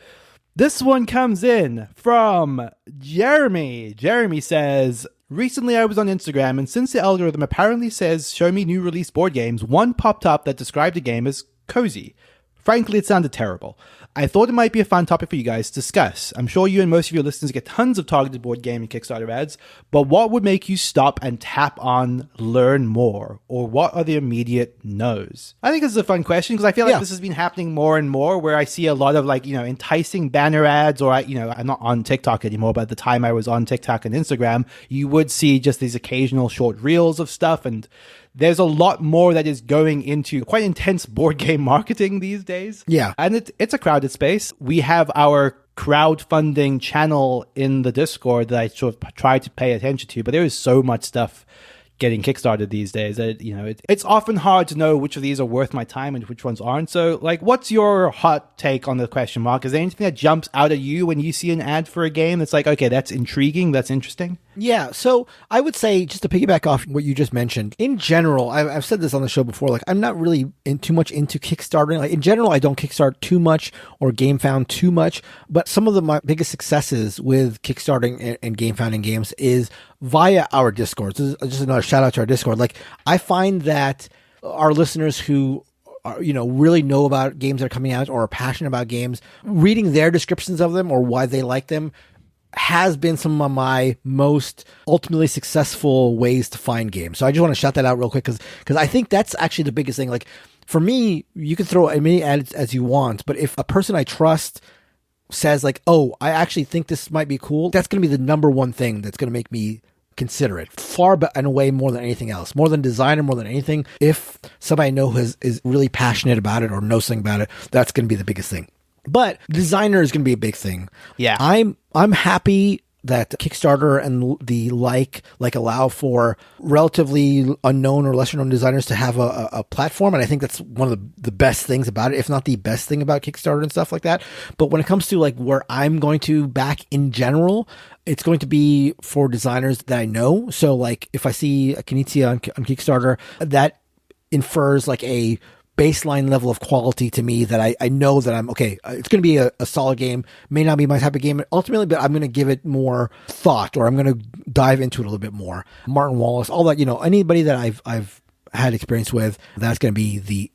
This one comes in from Jeremy. Jeremy says, recently I was on Instagram, and since the algorithm apparently says show me new release board games, one popped up that described the game as cozy. Frankly, it sounded terrible. I thought it might be a fun topic for you guys to discuss. I'm sure you and most of your listeners get tons of targeted board game and Kickstarter ads, but what would make you stop and tap on learn more? Or what are the immediate no's? I think this is a fun question because I feel like this has been happening more and more, where I see a lot of enticing banner ads, or I'm not on TikTok anymore, but at the time I was on TikTok and Instagram, you would see just these occasional short reels of stuff, and there's a lot more that is going into quite intense board game marketing these days. Yeah. And it's a crowded space. We have our crowdfunding channel in the Discord that I sort of try to pay attention to, but there is so much stuff getting kickstarted these days that, it's often hard to know which of these are worth my time and which ones aren't. So, what's your hot take on the question mark? Is there anything that jumps out at you when you see an ad for a game that's like, okay, that's intriguing, that's interesting? Yeah, so I would say, just to piggyback off what you just mentioned, in general, I've said this on the show before, I'm not really too much into Kickstarting. In general, I don't Kickstart too much or GameFound too much, but some of my biggest successes with Kickstarting and GameFounding games is via our Discord. So this is just another shout out to our Discord. I find that our listeners who really know about games that are coming out or are passionate about games, reading their descriptions of them or why they like them has been some of my most ultimately successful ways to find games. So I just want to shout that out real quick because I think that's actually the biggest thing. For me, you can throw as many ads as you want, but if a person I trust says oh, I actually think this might be cool, that's going to be the number one thing that's going to make me consider it far and away more than anything else, more than designer, more than anything. If somebody I know is really passionate about it or knows something about it, that's going to be the biggest thing. But designer is going to be a big thing. Yeah. I'm happy that Kickstarter and the like allow for relatively unknown or lesser known designers to have a platform. And I think that's one of the best things about it, if not the best thing about Kickstarter and stuff like that. But when it comes to where I'm going to back in general, it's going to be for designers that I know. So if I see a Knizia on Kickstarter, that infers a baseline level of quality to me that I know that I'm okay. It's going to be a solid game. May not be my type of game ultimately, but I'm going to give it more thought, or I'm going to dive into it a little bit more. Martin Wallace, all that, anybody that I've had experience with, that's going to be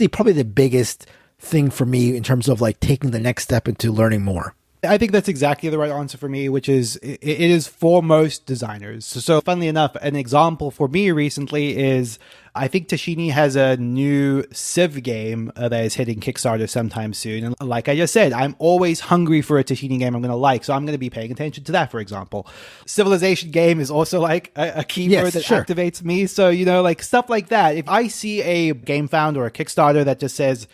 probably the biggest thing for me in terms of taking the next step into learning more. I think that's exactly the right answer for me, which is it is for most designers. So funnily enough, an example for me recently is I think Tashini has a new Civ game that is hitting Kickstarter sometime soon. And like I just said, I'm always hungry for a Tashini game I'm going to like. So I'm going to be paying attention to that, for example. Civilization game is also a keyword that activates me. So, stuff like that. If I see a GameFound or a Kickstarter that just says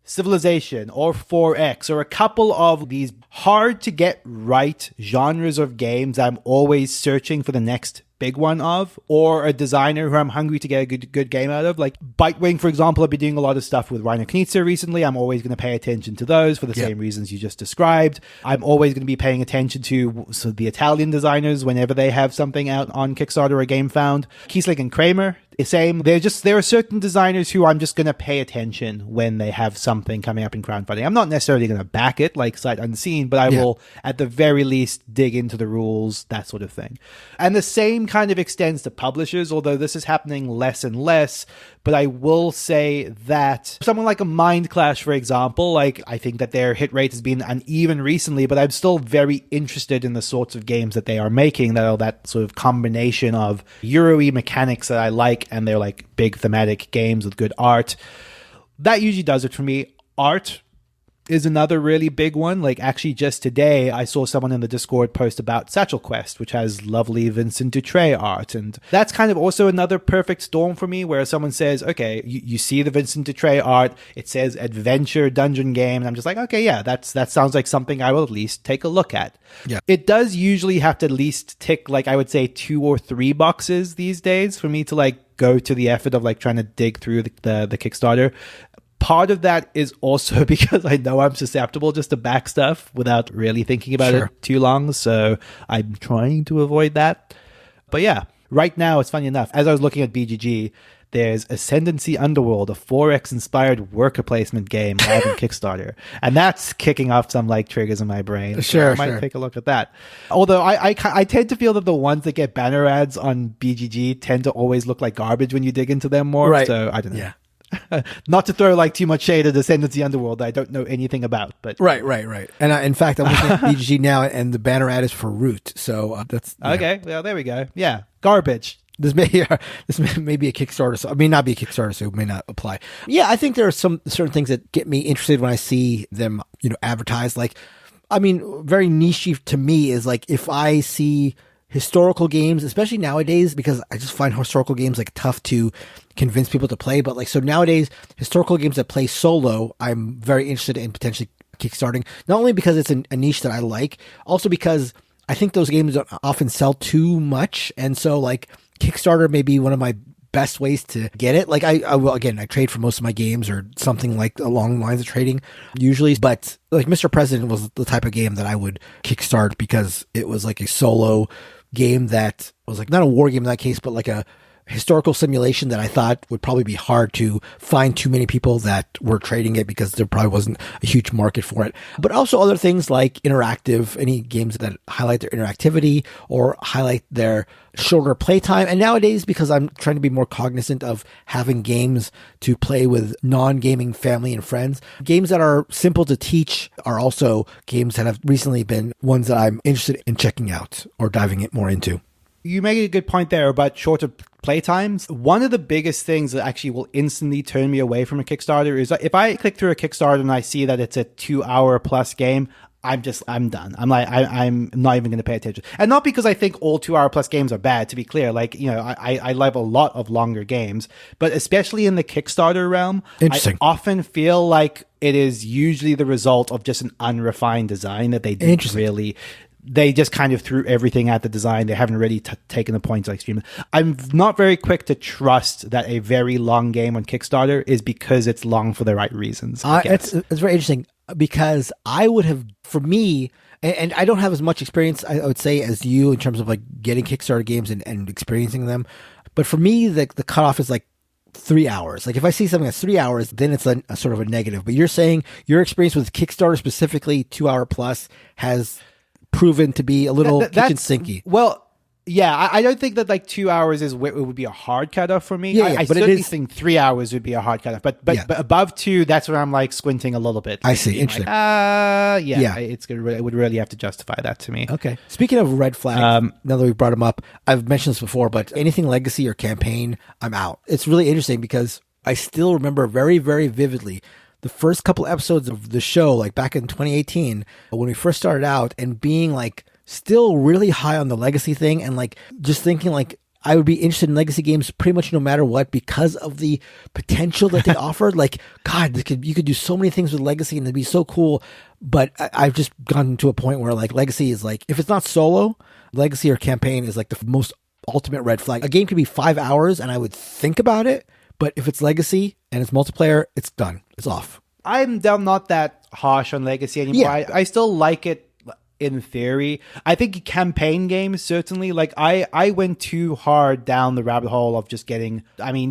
Civilization or 4X or a couple of these hard to get right genres of games I'm always searching for the next big one of, or a designer who I'm hungry to get a good game out of, Bitewing, for example. I've been doing a lot of stuff with Reiner Knizia recently. I'm always going to pay attention to those for the same reasons you just described. I'm always going to be paying attention to the Italian designers whenever they have something out on Kickstarter or GameFound. Kiesling and Kramer, the same. There are certain designers who I'm just going to pay attention when they have something coming up in crowdfunding. I'm not necessarily going to back it sight unseen, but I will at the very least dig into the rules, that sort of thing. And the same kind of extends to publishers, although this is happening less and less. But I will say that someone like a Mind Clash, for example, I think that their hit rate has been uneven recently, but I'm still very interested in the sorts of games that they are making that are that sort of combination of Euro-y mechanics that I like, and they're big thematic games with good art. That usually does it for me. Art is another really big one. Actually, just today, I saw someone in the Discord post about Satchel Quest, which has lovely Vincent Dutrait art. And that's kind of also another perfect storm for me, where someone says, okay, you see the Vincent Dutrait art, it says adventure dungeon game. And I'm just okay, yeah, that sounds like something I will at least take a look at. Yeah. It does usually have to at least tick, I would say 2 or 3 boxes these days for me to go to the effort of trying to dig through the Kickstarter. Part of that is also because I know I'm susceptible just to back stuff without really thinking about it too long. So I'm trying to avoid that. But yeah, Right now, it's funny enough, as I was looking at BGG, there's Ascendancy Underworld, a 4X-inspired worker placement game live on Kickstarter. And that's kicking off some like triggers in my brain. Sure, I might take a look at that. Although I tend to feel that the ones that get banner ads on BGG tend to always look like garbage when you dig into them more. Right. So I don't know. Yeah. Not to throw like too much shade at Ascendancy Underworld that I don't know anything about, but Right. And in fact, I'm looking at BGG now, and the banner ad is for Root. So that's okay. Well, there we go. Yeah, garbage. This may be a Kickstarter. So, I mean, not be a Kickstarter, so it may not apply. Yeah, I think there are some certain things that get me interested when I see them, advertised. Like, I mean, very niche to me is like if I see historical games, especially nowadays, because I just find historical games like tough to convince people to play. But like, so nowadays, historical games that play solo, I'm very interested in potentially kickstarting. Not only because it's a niche that I like, also because I think those games don't often sell too much, and so like Kickstarter may be one of my best ways to get it. Like I will, again, I trade for most of my games or something like along the lines of trading usually, but like Mr. President was the type of game that I would kickstart because it was like a solo game that was like not a war game in that case, but like a historical simulation that I thought would probably be hard to find too many people that were trading it because there probably wasn't a huge market for it. But also other things like interactive, any games that highlight their interactivity or highlight their shorter playtime. And nowadays, because I'm trying to be more cognizant of having games to play with non-gaming family and friends, games that are simple to teach are also games that have recently been ones that I'm interested in checking out or diving it more into. You make a good point there about shorter playtimes. One of the biggest things that actually will instantly turn me away from a Kickstarter is if I click through a Kickstarter and I see that it's a 2-hour plus game, I'm done. I'm like, I'm not even going to pay attention. And not because I think all 2-hour plus games are bad, to be clear. Like, I love a lot of longer games, but especially in the Kickstarter realm, I often feel like it is usually the result of just an unrefined design that they didn't really... They just kind of threw everything at the design. They haven't really taken the point to like stream. I'm not very quick to trust that a very long game on Kickstarter is because it's long for the right reasons. It's very interesting because I would have, for me, and I don't have as much experience, I would say, as you in terms of like getting Kickstarter games and experiencing them. But for me, the cutoff is like 3 hours. Like if I see something that's 3 hours, then it's a sort of a negative. But you're saying your experience with Kickstarter, specifically 2-hour plus, has proven to be a little kitchen sinky. Well, yeah, I don't think that like 2 hours is what it would be a hard cutoff for me. I but certainly think 3 hours would be a hard cutoff, but above 2, that's where I'm like squinting a little bit. I see. Interesting. It would really have to justify that to me. Okay. Speaking of red flags, now that we brought them up, I've mentioned this before, but anything legacy or campaign, I'm out. It's really interesting because I still remember very, very vividly the first couple episodes of the show, like back in 2018, when we first started out, and being like still really high on the legacy thing, and like just thinking like I would be interested in legacy games pretty much no matter what because of the potential that they offered. Like, God, you could do so many things with legacy and it'd be so cool. But I've just gotten to a point where like legacy is like, if it's not solo, legacy or campaign is like the most ultimate red flag. A game could be 5 hours and I would think about it. But if it's legacy and it's multiplayer, it's done. It's off. I'm not that harsh on legacy anymore. Yeah. I still like it in theory. I think campaign games, certainly, like I went too hard down the rabbit hole of just getting,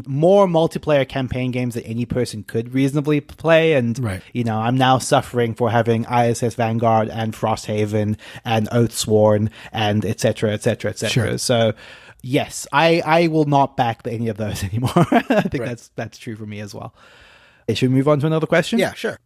more multiplayer campaign games that any person could reasonably play. And, I'm now suffering for having ISS Vanguard and Frosthaven and Oathsworn and et cetera, et cetera, et cetera. Sure. So, yes, I will not back any of those anymore. I think that's true for me as well. Should we move on to another question? Yeah, sure.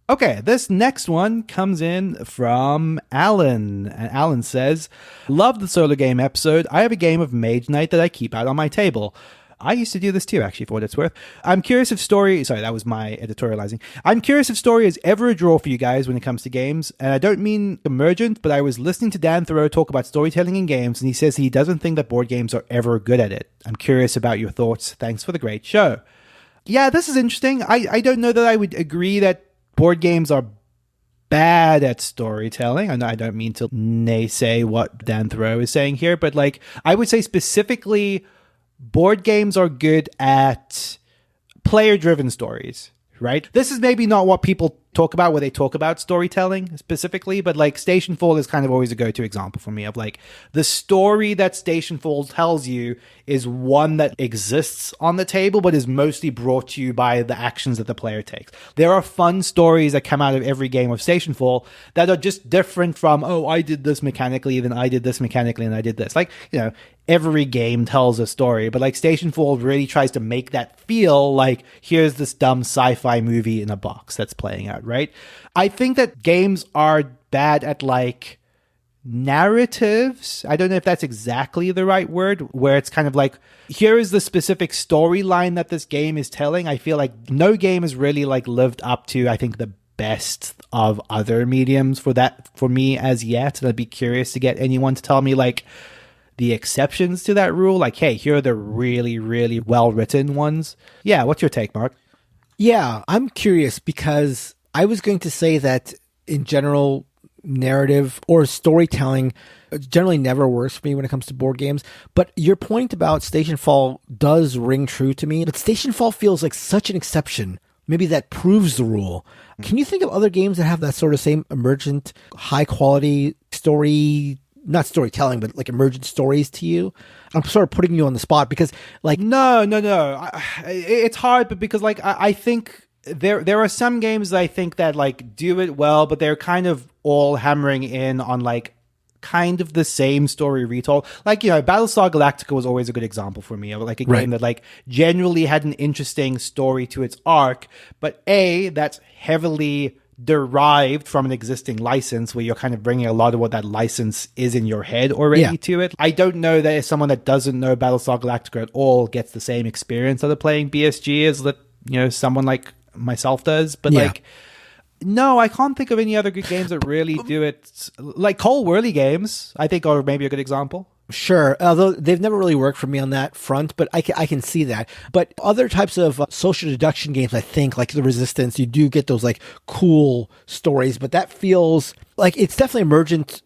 Okay, this next one comes in from Alan. And Alan says, love the solo game episode. I have a game of Mage Knight that I keep out on my table. I used to do this too, actually, for what it's worth. I'm curious if story... Sorry, that was my editorializing. I'm curious if story is ever a draw for you guys when it comes to games. And I don't mean emergent, but I was listening to Dan Thoreau talk about storytelling in games, and he says he doesn't think that board games are ever good at it. I'm curious about your thoughts. Thanks for the great show. Yeah, this is interesting. I don't know that I would agree that board games are bad at storytelling. I don't mean to naysay what Dan Thoreau is saying here, but like I would say specifically board games are good at player-driven stories, right? This is maybe not what people talk about where they talk about storytelling specifically, but like Stationfall is kind of always a go-to example for me of like the story that Stationfall tells you is one that exists on the table but is mostly brought to you by the actions that the player takes. There are fun stories that come out of every game of Stationfall that are just different from, oh, I did this mechanically, then I did this mechanically, and I did this. Like, you know, every game tells a story, but like Stationfall really tries to make that feel like here's this dumb sci-fi movie in a box that's playing out, right? I think that games are bad at like narratives. I don't know if that's exactly the right word, where it's kind of like, here is the specific storyline that this game is telling. I feel like no game has really like lived up to, I think, the best of other mediums for that, for me as yet. And I'd be curious to get anyone to tell me like the exceptions to that rule. Like, hey, here are the really, really well-written ones. Yeah, what's your take, Mark? Yeah, I'm curious because I was going to say that in general, narrative or storytelling generally never works for me when it comes to board games. But your point about Stationfall does ring true to me. But Stationfall feels like such an exception. Maybe that proves the rule. Can you think of other games that have that sort of same emergent, high-quality story, not storytelling, but like emergent stories to you? I'm sort of putting you on the spot because like... No. It's hard, but because like I think there are some games that I think that like do it well, but they're kind of all hammering in on like kind of the same story retold. Like, you know, Battlestar Galactica was always a good example for me of like a game that like generally had an interesting story to its arc, but that's heavily derived from an existing license where you're kind of bringing a lot of what that license is in your head already to it. I don't know that if someone that doesn't know Battlestar Galactica at all gets the same experience out of playing BSG as that, you know, someone like myself does, but like, no, I can't think of any other good games that really do it. Like Cole Whirly games, I think, are maybe a good example. Sure, although they've never really worked for me on that front, but I can see that. But other types of social deduction games, I think, like The Resistance, you do get those like cool stories, but that feels like it's definitely emergent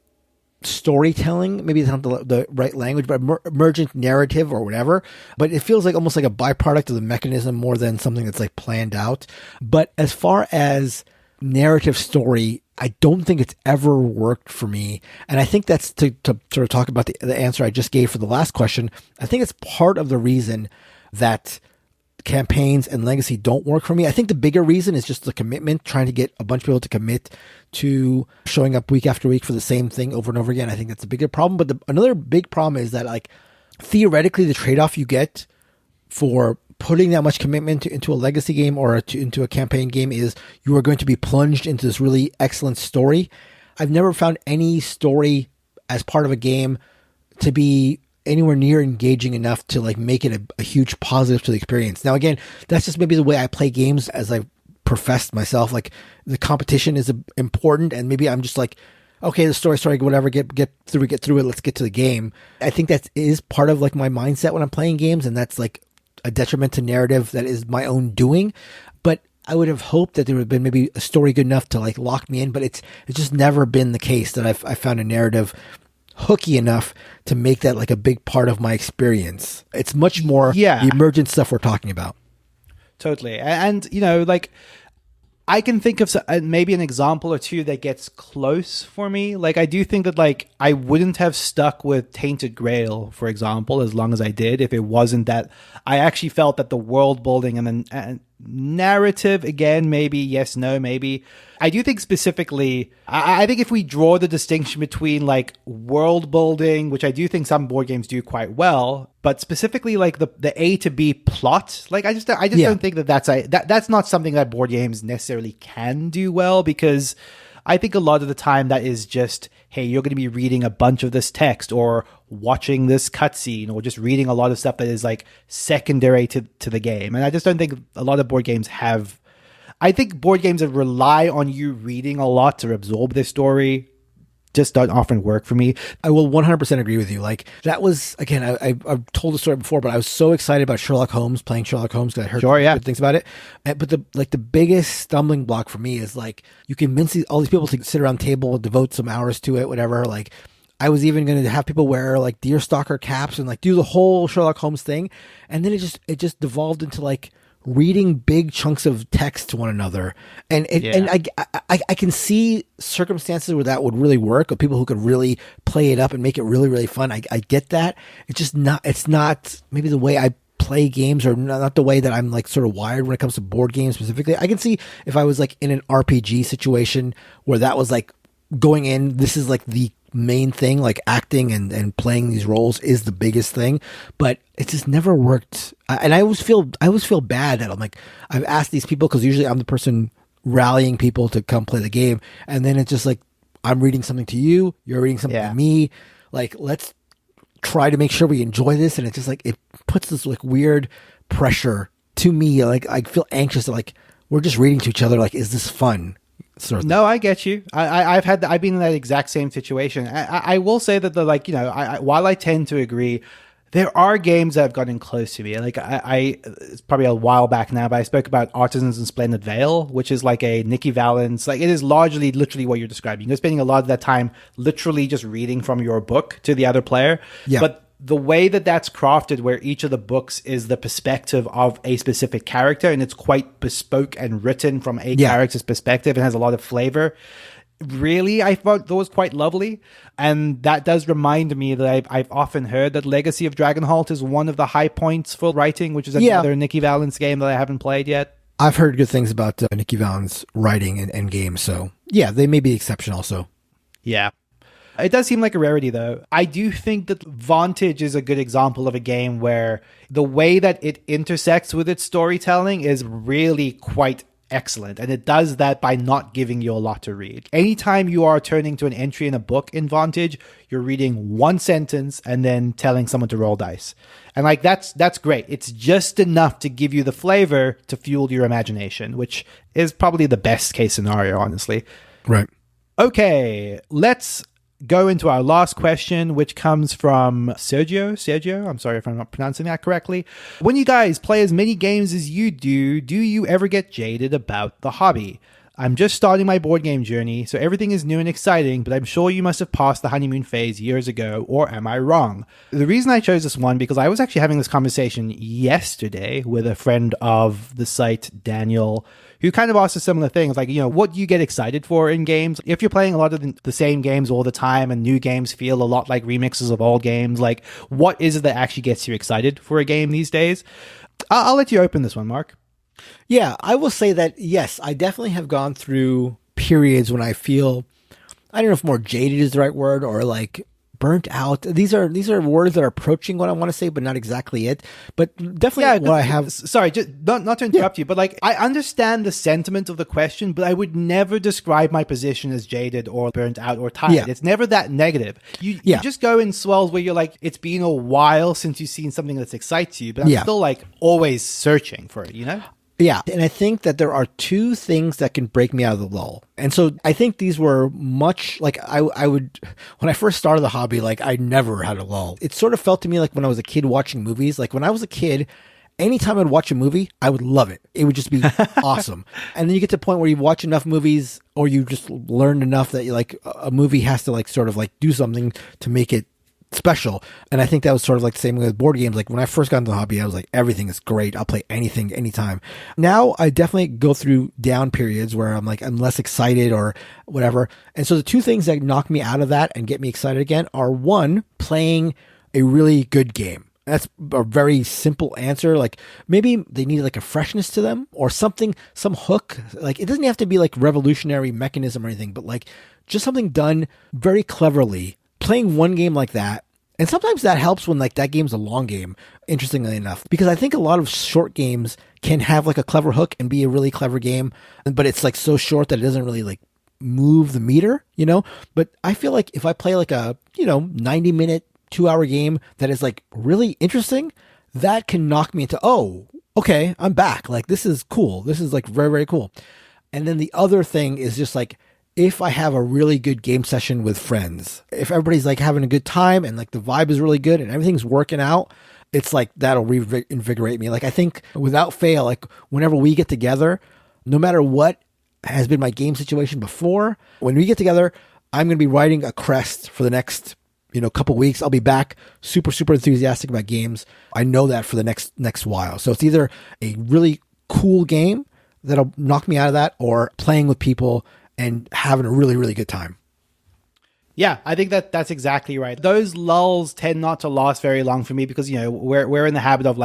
storytelling. Maybe it's not the right language, but emergent narrative or whatever. But it feels like almost like a byproduct of the mechanism more than something that's like planned out. But as far as narrative story, I don't think it's ever worked for me. And I think that's to sort of talk about the answer I just gave for the last question. I think it's part of the reason that campaigns and legacy don't work for me. I think the bigger reason is just the commitment, trying to get a bunch of people to commit to showing up week after week for the same thing over and over again. I think that's a bigger problem. But another big problem is that like theoretically the trade-off you get for putting that much commitment into a legacy game or into a campaign game is you are going to be plunged into this really excellent story. I've never found any story as part of a game to be anywhere near engaging enough to like make it a huge positive to the experience. Now, again, that's just maybe the way I play games as I professed myself. Like the competition is important, and maybe I'm just like, okay, the story, whatever, get through it. Let's get to the game. I think that is part of like my mindset when I'm playing games, and that's like a detriment to narrative that is my own doing. But I would have hoped that there would have been maybe a story good enough to like lock me in, but it's just never been the case that I found a narrative hooky enough to make that like a big part of my experience. It's much more the emergent stuff we're talking about. Totally. And, you know, like I can think of maybe an example or two that gets close for me. Like I do think that like I wouldn't have stuck with Tainted Grail, for example, as long as I did if it wasn't that I actually felt that the world building and the narrative, again, maybe yes, no, maybe. I do think specifically, I think if we draw the distinction between like world building, which I do think some board games do quite well, but specifically like the A to B plot, like I just don't think that's not something that board games necessarily can do well, because I think a lot of the time that is just, hey, you're going to be reading a bunch of this text or watching this cutscene or just reading a lot of stuff that is like secondary to the game. And I just don't think a lot of board games have. I think board games that rely on you reading a lot to absorb this story just don't often work for me. I will 100% agree with you. Like that was, again, I've told the story before, but I was so excited about playing Sherlock Holmes because I heard good things about it. But the biggest stumbling block for me is like you convince all these people to sit around the table, devote some hours to it, whatever. Like I was even going to have people wear like deerstalker caps and like do the whole Sherlock Holmes thing. And then it just devolved into like reading big chunks of text to one another. And I can see circumstances where that would really work, of people who could really play it up and make it really, really fun. I get that. It's not maybe the way I play games, or not the way that I'm like sort of wired when it comes to board games specifically. I can see if I was like in an RPG situation where that was like going in, this is like the main thing, like acting and playing these roles is the biggest thing, but it just never worked. And I always feel bad that I'm like, I've asked these people, because usually I'm the person rallying people to come play the game, and then it's just like, I'm reading something to you, you're reading something to me, like, let's try to make sure we enjoy this. And it's just like, it puts this like weird pressure to me, like I feel anxious that like we're just reading to each other, like, is this fun? Sort of no, I get you. I've been in that exact same situation. I will say that while I tend to agree, there are games that have gotten close to me. Like it's probably a while back now, but I spoke about Artisans in Splendid Vale, which is like a Nikki Valens. Like, it is largely literally what you're describing. You're spending a lot of that time literally just reading from your book to the other player. Yeah. But the way that that's crafted, where each of the books is the perspective of a specific character, and it's quite bespoke and written from a character's perspective, and has a lot of flavor, really, I thought that was quite lovely. And that does remind me that I've often heard that Legacy of Dragonholt is one of the high points for writing, which is another Nikki Valens game that I haven't played yet. I've heard good things about Nikki Valens writing and games, so yeah, they may be the exception also. Yeah. It does seem like a rarity, though. I do think that Vantage is a good example of a game where the way that it intersects with its storytelling is really quite excellent. And it does that by not giving you a lot to read. Anytime you are turning to an entry in a book in Vantage, you're reading one sentence and then telling someone to roll dice. And like, that's great. It's just enough to give you the flavor to fuel your imagination, which is probably the best case scenario, honestly. Right. Okay, let's go into our last question, which comes from Sergio, I'm sorry if I'm not pronouncing that correctly. When you guys play as many games as you do you ever get jaded about the hobby? I'm just starting my board game journey, so everything is new and exciting, but I'm sure you must have passed the honeymoon phase years ago, or am I wrong? The reason I chose this one, because I was actually having this conversation yesterday with a friend of the site, Daniel, who kind of asked a similar thing. Like, what do you get excited for in games? If you're playing a lot of the same games all the time, and new games feel a lot like remixes of old games, like, what is it that actually gets you excited for a game these days? I'll let you open this one, Mark. Yeah, I will say that, yes, I definitely have gone through periods when I feel, I don't know if more jaded is the right word, or like burnt out. These are words that are approaching what I want to say, but not exactly it. But definitely what I have. Sorry, just not to interrupt you, but like, I understand the sentiment of the question, but I would never describe my position as jaded or burnt out or tired. Yeah. It's never that negative. You just go in swells where you're like, it's been a while since you've seen something that excites you, but I'm still like always searching for it, Yeah. And I think that there are two things that can break me out of the lull. And so I think these were much like I would, when I first started the hobby, like I never had a lull. It sort of felt to me like when I was a kid watching movies, like when I was a kid, anytime I'd watch a movie, I would love it. It would just be awesome. And then you get to a point where you watch enough movies, or you just learned enough that like a movie has to like sort of like do something to make it special. And I think that was sort of like the same with board games. Like when I first got into the hobby, I was like, everything is great. I'll play anything, anytime. Now I definitely go through down periods where I'm like, I'm less excited or whatever. And so the two things that knock me out of that and get me excited again are, one, playing a really good game. That's a very simple answer. Like maybe they need like a freshness to them or something, some hook. Like it doesn't have to be like revolutionary mechanism or anything, but like just something done very cleverly. Playing one game like that, and sometimes that helps when like that game's a long game, interestingly enough, because I think a lot of short games can have like a clever hook and be a really clever game, but it's like so short that it doesn't really like move the meter, But I feel like if I play like a, 90-minute, 2-hour game that is like really interesting, that can knock me into, oh, okay, I'm back. Like this is cool. This is like very, very cool. And then the other thing is just like, if I have a really good game session with friends, if everybody's like having a good time and like the vibe is really good and everything's working out, it's like that'll reinvigorate me. Like I think without fail, like whenever we get together, no matter what has been my game situation before, when we get together, I'm going to be riding a crest for the next, couple weeks. I'll be back super, super enthusiastic about games. I know that for the next while. So it's either a really cool game that'll knock me out of that, or playing with people and having a really, really good time. Yeah, I think that's exactly right. Those lulls tend not to last very long for me because, we're in the habit of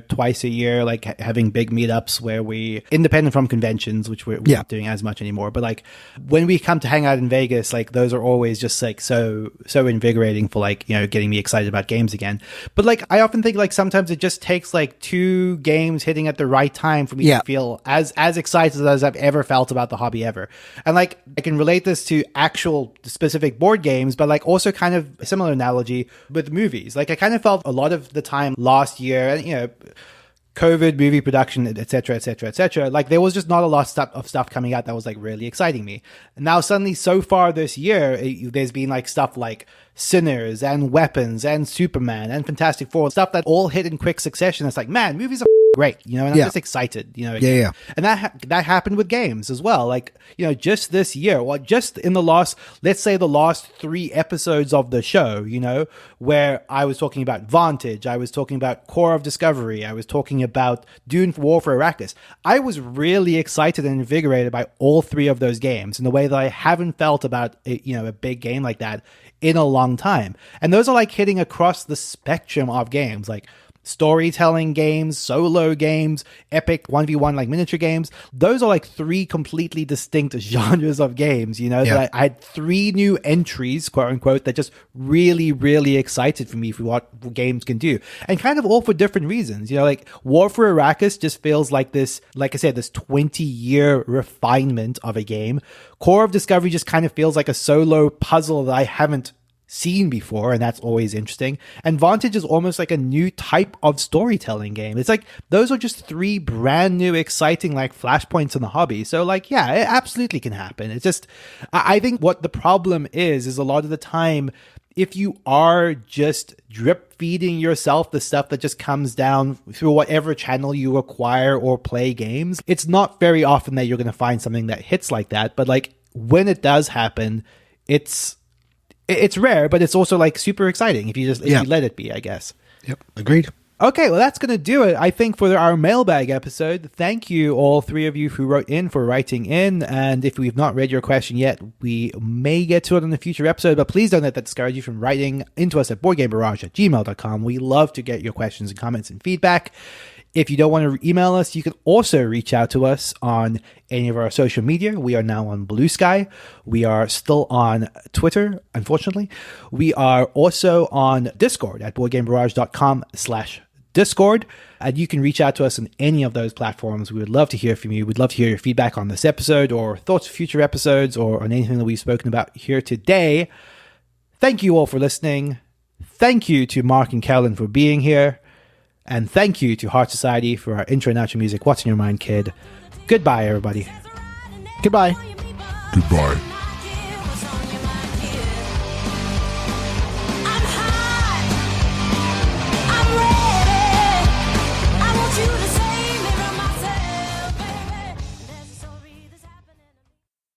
twice a year, having big meetups where we, independent from conventions, which we're not doing as much anymore. But when we come to hang out in Vegas, those are always just so invigorating for getting me excited about games again. But I often think sometimes it just takes 2 games hitting at the right time for me to feel as excited as I've ever felt about the hobby ever. And I can relate this to actual specific board games, but also kind of a similar analogy with movies. I kind of felt a lot of the time last year, and COVID, movie production, etc., etc., etc. There was just not a lot of stuff coming out that was really exciting me. And now suddenly, so far this year, there's been stuff like Sinners and Weapons and Superman and Fantastic Four, stuff that all hit in quick succession. It's man, movies are great, and I'm just excited, Yeah. And that happened with games as well. Just this year, just in the last 3 episodes of the show, where I was talking about Vantage, I was talking about Core of Discovery, I was talking about Dune for War for Arrakis. I was really excited and invigorated by all 3 of those games in a way that I haven't felt about a big game like that in a long time. And those are hitting across the spectrum of games, storytelling games, solo games, epic 1v1 miniature games. Those are 3 completely distinct genres of games, that I had 3 new entries, quote unquote, that just really, really excited for me for what games can do. And kind of all for different reasons. War for Arrakis just feels like this, I said, this 20-year refinement of a game. Core of Discovery just kind of feels like a solo puzzle that I haven't seen before, and that's always interesting. And Vantage is almost like a new type of storytelling game. It's those are just 3 brand new exciting flashpoints in the hobby. So it absolutely can happen. It's just, I think what the problem is a lot of the time, if you are just drip feeding yourself the stuff that just comes down through whatever channel you acquire or play games, it's not very often that you're going to find something that hits like that. But when it does happen, it's rare, but it's also super exciting if you let it be, I guess. Yep. Agreed. Okay, well, that's going to do it, I think, for our mailbag episode. Thank you, all 3 of you who wrote in, for writing in. And if we've not read your question yet, we may get to it in a future episode, but please don't let that discourage you from writing into us at boardgamebarrage@gmail.com. We love to get your questions and comments and feedback. If you don't want to email us, you can also reach out to us on any of our social media. We are now on Blue Sky. We are still on Twitter, unfortunately. We are also on Discord at boardgamebarrage.com/Discord. And you can reach out to us on any of those platforms. We would love to hear from you. We'd love to hear your feedback on this episode or thoughts of future episodes or on anything that we've spoken about here today. Thank you all for listening. Thank you to Mark and Carolyn for being here. And thank you to Heart Society for our intro and outro music. What's in your mind, kid? Goodbye, everybody. Goodbye. Goodbye.